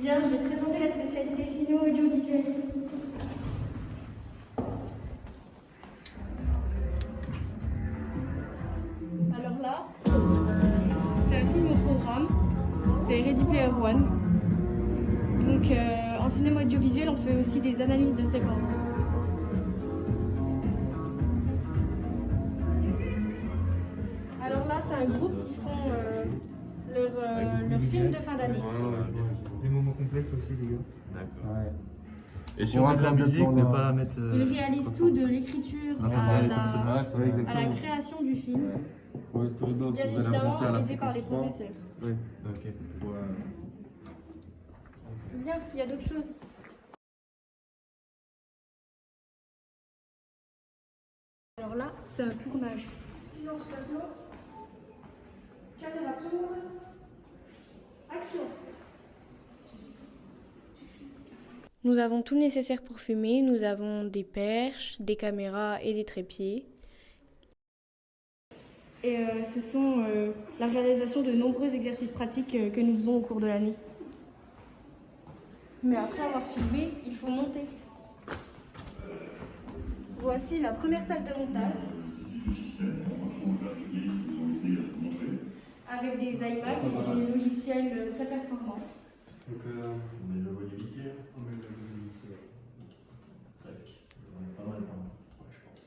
Bien, je vais te présenter la spécialité cinéma-audiovisuel. Alors là, c'est un film au programme, c'est Ready Player One. Donc en cinéma audiovisuel, on fait aussi des analyses de séquences. Alors là, c'est un groupe qui font leur film de fin d'année. Des moments complexes aussi, les gars. D'accord. Ouais. Et sur de la musique, ne pas la mettre. Ils réalisent tout de l'écriture à la création du film. Ouais, storyboard, Bien faudrait l'inventer à évidemment, la aidé par les séquence 3. professeurs. Ouais. Ok. Bien, il y a d'autres choses. Alors là, c'est un tournage. Silence tableau. Caméra tourne. Action. Nous avons tout le nécessaire pour fumer. Nous avons des perches, des caméras et des trépieds. Et ce sont la réalisation de nombreux exercices pratiques que nous faisons au cours de l'année. Mais après avoir filmé, il faut monter. Voici la première salle de montage. Avec des iMac et des logiciels très performants. Donc, on met le logo du lycée. On met le logo du lycée. Tac. On est pas mal, hein. Ouais, je pense.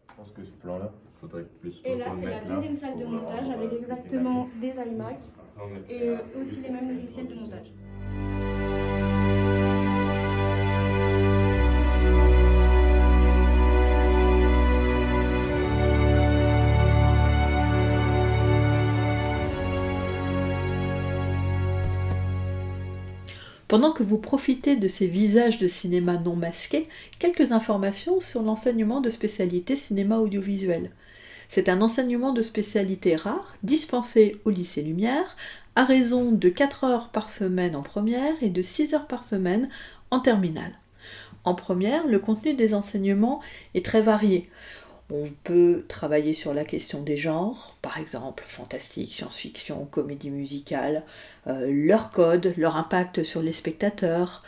Je pense que ce plan-là, il faudrait plus. Et là, c'est la deuxième salle de montage avec exactement des iMac et aussi les mêmes logiciels de montage. Pendant que vous profitez de ces visages de cinéma non masqués, quelques informations sur l'enseignement de spécialité cinéma audiovisuel. C'est un enseignement de spécialité rare, dispensé au lycée Lumière, à raison de 4 heures par semaine en première et de 6 heures par semaine en terminale. En première, le contenu des enseignements est très varié. On peut travailler sur la question des genres, par exemple fantastique, science-fiction, comédie musicale, leur code, leur impact sur les spectateurs.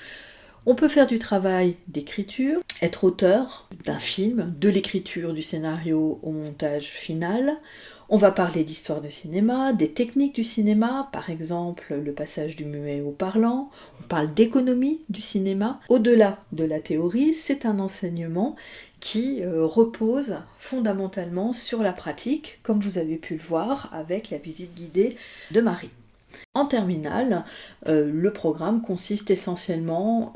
On peut faire du travail d'écriture, être auteur d'un film, de l'écriture du scénario au montage final. On va parler d'histoire du cinéma, des techniques du cinéma, par exemple le passage du muet au parlant. On parle d'économie du cinéma. Au-delà de la théorie, c'est un enseignement qui repose fondamentalement sur la pratique, comme vous avez pu le voir avec la visite guidée de Marie. En terminale, le programme consiste essentiellement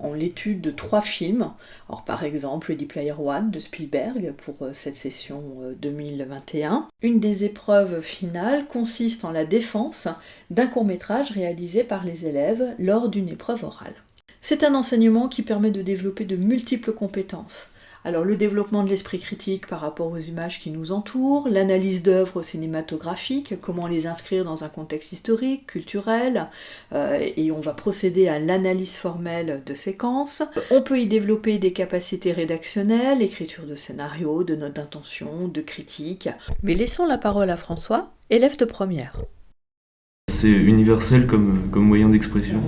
en l'étude de 3 films. Alors, par exemple, Ready Player One de Spielberg pour cette session 2021. Une des épreuves finales consiste en la défense d'un court-métrage réalisé par les élèves lors d'une épreuve orale. C'est un enseignement qui permet de développer de multiples compétences. Alors le développement de l'esprit critique par rapport aux images qui nous entourent, l'analyse d'œuvres cinématographiques, comment les inscrire dans un contexte historique, culturel, et on va procéder à l'analyse formelle de séquences. On peut y développer des capacités rédactionnelles, écriture de scénario, de notes d'intention, de critique. Mais laissons la parole à François, élève de première. C'est universel comme moyen d'expression.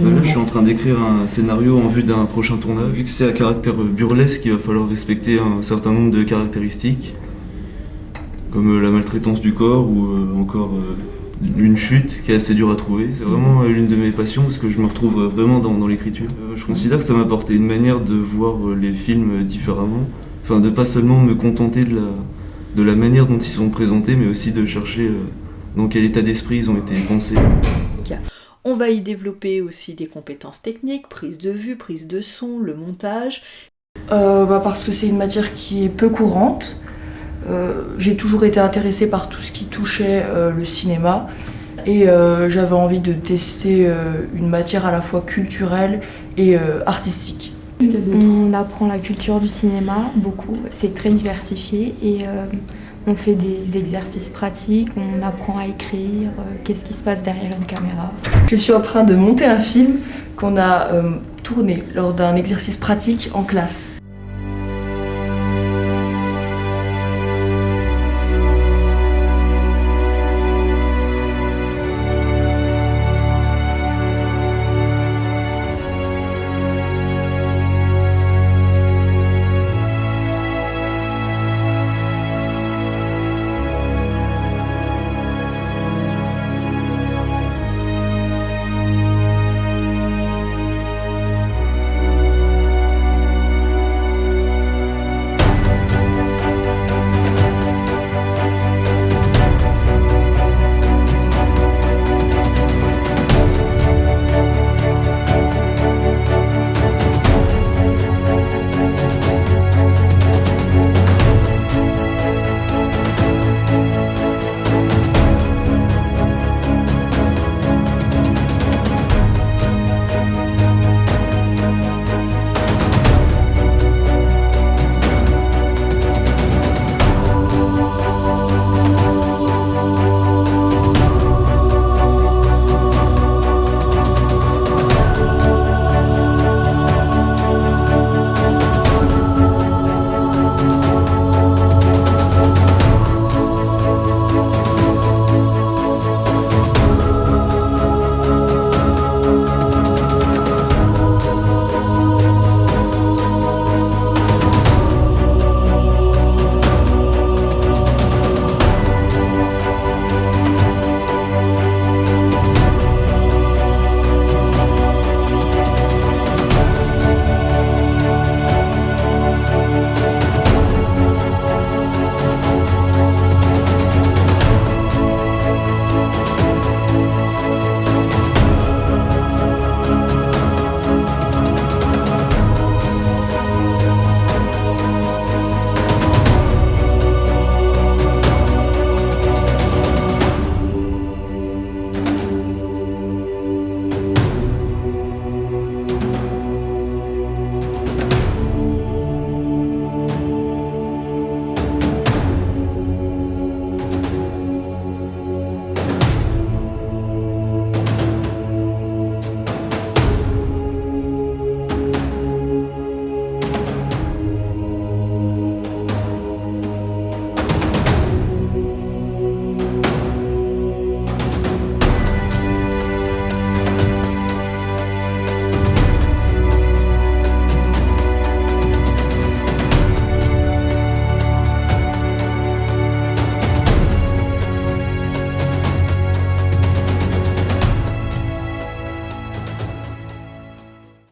Là, je suis en train d'écrire un scénario en vue d'un prochain tournage. Vu que c'est à caractère burlesque, il va falloir respecter un certain nombre de caractéristiques, comme la maltraitance du corps ou encore une chute qui est assez dure à trouver. C'est vraiment l'une de mes passions parce que je me retrouve vraiment dans l'écriture. Je considère que ça m'a apporté une manière de voir les films différemment. Enfin, de pas seulement me contenter de la manière dont ils sont présentés, mais aussi de chercher dans quel état d'esprit ils ont été pensés. On va y développer aussi des compétences techniques, prise de vue, prise de son, le montage. Parce que c'est une matière qui est peu courante. J'ai toujours été intéressée par tout ce qui touchait le cinéma et j'avais envie de tester une matière à la fois culturelle et artistique. On apprend la culture du cinéma, beaucoup, c'est très diversifié et on fait des exercices pratiques, on apprend à écrire, qu'est-ce qui se passe derrière une caméra. Je suis en train de monter un film qu'on a tourné lors d'un exercice pratique en classe.